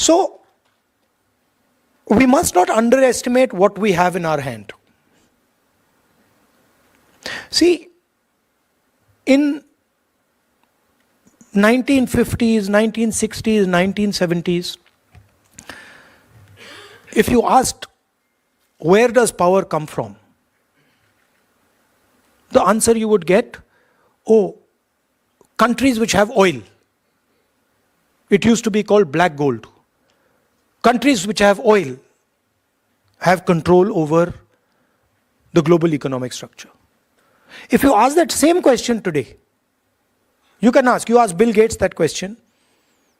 So, we must not underestimate what we have in our hand. See, in 1950s, 1960s, 1970s, if you asked, where does power come from? The answer you would get, oh, countries which have oil. It used to be called black gold. Countries which have oil have control over the global economic structure. If you ask that same question today, you ask Bill Gates that question,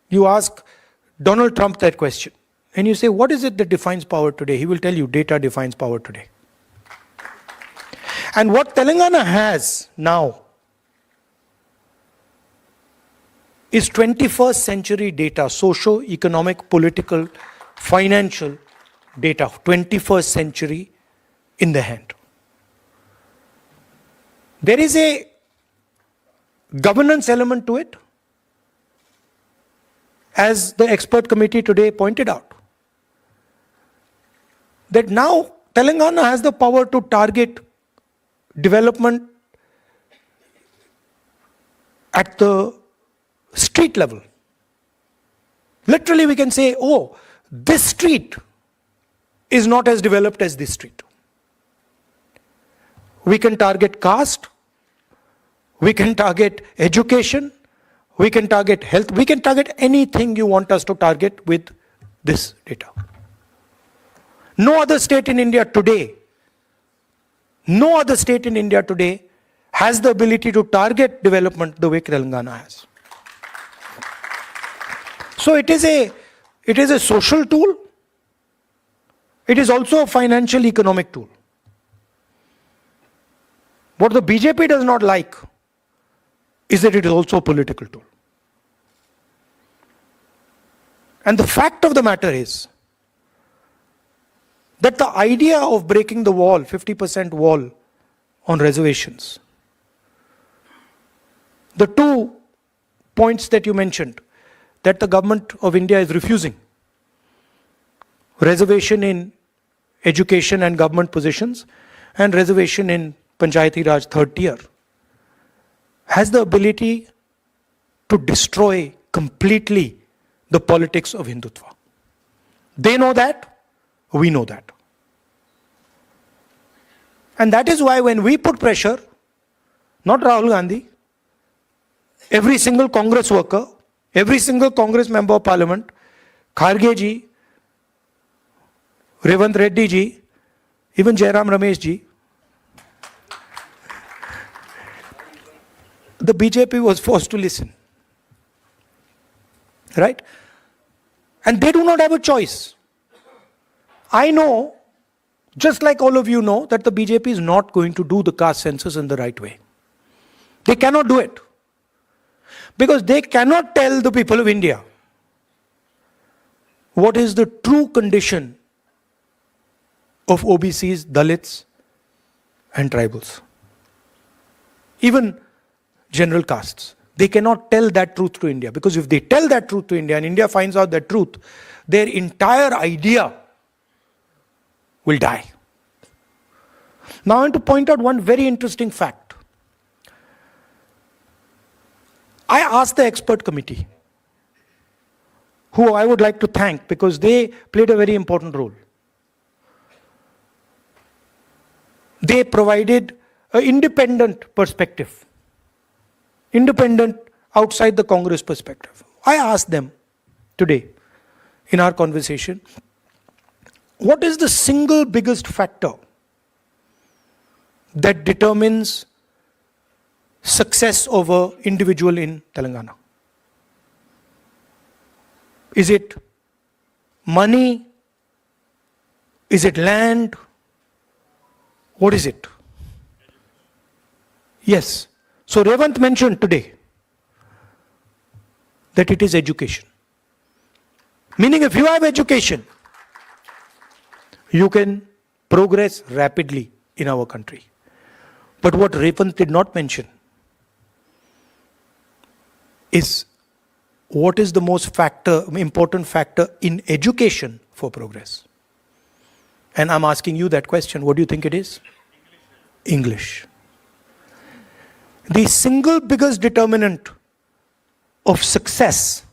you ask Donald Trump that question, and you say, what is it that defines power today? He will tell you, data defines power today. And what Telangana has now is 21st century data, socio-economic, political, financial data, 21st century in the hand. There is a governance element to it, as the expert committee today pointed out, that now Telangana has the power to target development at the street level. Literally we can say, oh, this street is not as developed as this street. We can target caste, we can target education, we can target health, we can target anything you want us to target with this data. No other state in India today has the ability to target development the way Telangana has. So it is a social tool. It is also a financial economic tool. What the BJP does not like is that it is also a political tool. And the fact of the matter is that the idea of breaking the wall, 50% wall on reservations, the 2 points that you mentioned, that the government of India is refusing, reservation in education and government positions and reservation in Panchayati Raj third tier, has the ability to destroy completely the politics of Hindutva. They know that, we know that. And that is why when we put pressure, not Rahul Gandhi, every single Congress worker, every single Congress member of parliament, Kharge ji, Revant Reddy ji, even Jairam Ramesh ji, the BJP was forced to listen. Right? And they do not have a choice. I know, just like all of you know, that the BJP is not going to do the caste census in the right way. They cannot do it. Because they cannot tell the people of India what is the true condition of OBCs, Dalits and tribals. Even general castes. They cannot tell that truth to India. Because if they tell that truth to India and India finds out that truth, their entire idea will die. Now I want to point out one very interesting fact. I asked the expert committee, who I would like to thank because they played a very important role. They provided an independent perspective, independent outside the Congress perspective. I asked them today in our conversation, what is the single biggest factor that determines success of an individual in Telangana? Is it money? Is it land? What is it? Yes. So Revant mentioned today that it is education. Meaning if you have education, you can progress rapidly in our country. But what Revant did not mention is what is the most important factor in education for progress? And I'm asking you that question. What do you think it is? English. The single biggest determinant of success,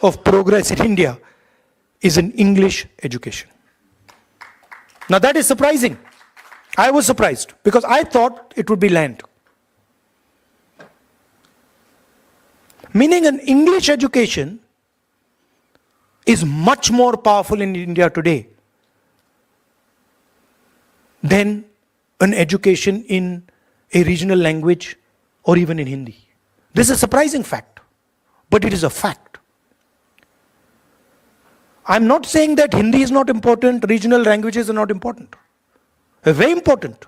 of progress in India, is an English education. Now that is surprising. I was surprised because I thought it would be land. Meaning an English education is much more powerful in India today than an education in a regional language or even in Hindi. This is a surprising fact, but it is a fact. I'm not saying that Hindi is not important, regional languages are not important. They're very important.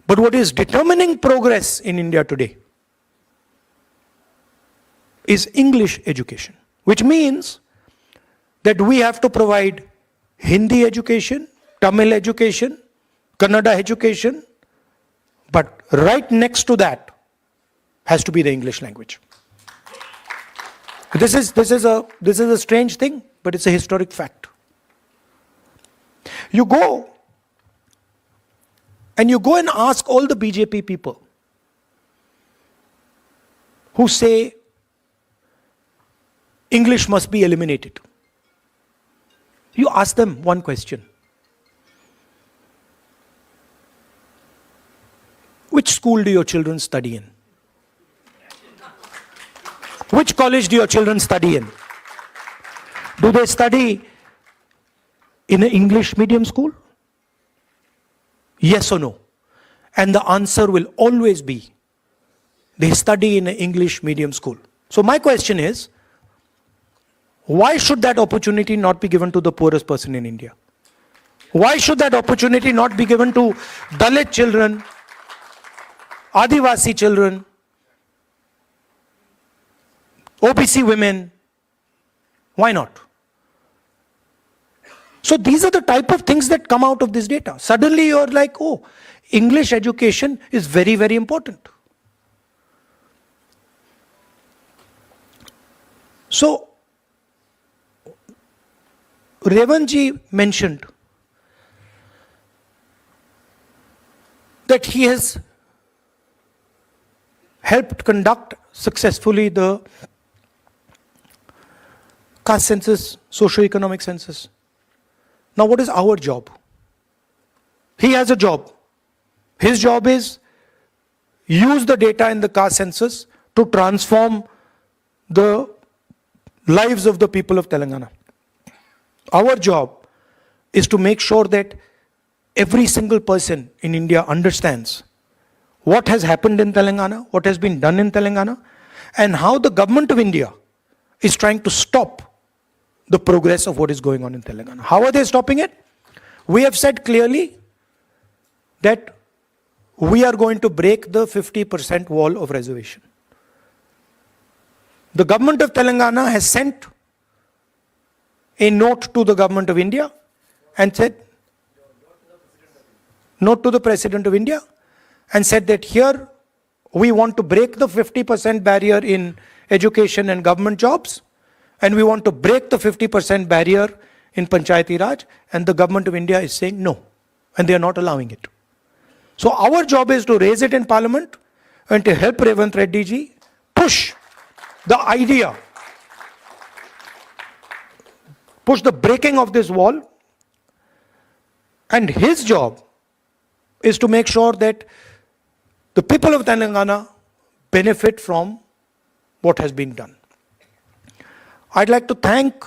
But what is determining progress in India today is English education, which means that we have to provide Hindi education, Tamil education, Kannada education, but right next to that has to be the English language. This is a strange thing, but it's a historic fact. You go and ask all the BJP people who say English must be eliminated. You ask them one question. Which school do your children study in? Which college do your children study in? Do they study in an English medium school? Yes or no? And the answer will always be, they study in an English medium school. So my question is, why should that opportunity not be given to the poorest person in India? Why should that opportunity not be given to Dalit children, Adivasi children, OBC women? Why not? So these are the type of things that come out of this data. Suddenly you're like, oh, English education is very, very important. So Revanji mentioned that he has helped conduct successfully the caste census, socio-economic census. Now what is our job? He has a job. His job is use the data in the caste census to transform the lives of the people of Telangana. Our job is to make sure that every single person in India understands what has happened in Telangana, what has been done in Telangana, and how the government of India is trying to stop the progress of what is going on in Telangana. How are they stopping it? We have said clearly that we are going to break the 50% wall of reservation. The government of Telangana has sent a note to the government of India and said, note to the President of India and said that here we want to break the 50% barrier in education and government jobs, and we want to break the 50% barrier in Panchayati Raj, and the government of India is saying no, and they are not allowing it. So our job is to raise it in Parliament and to help Revanth Reddy ji push the idea, push the breaking of this wall, and his job is to make sure that the people of Telangana benefit from what has been done. I'd like to thank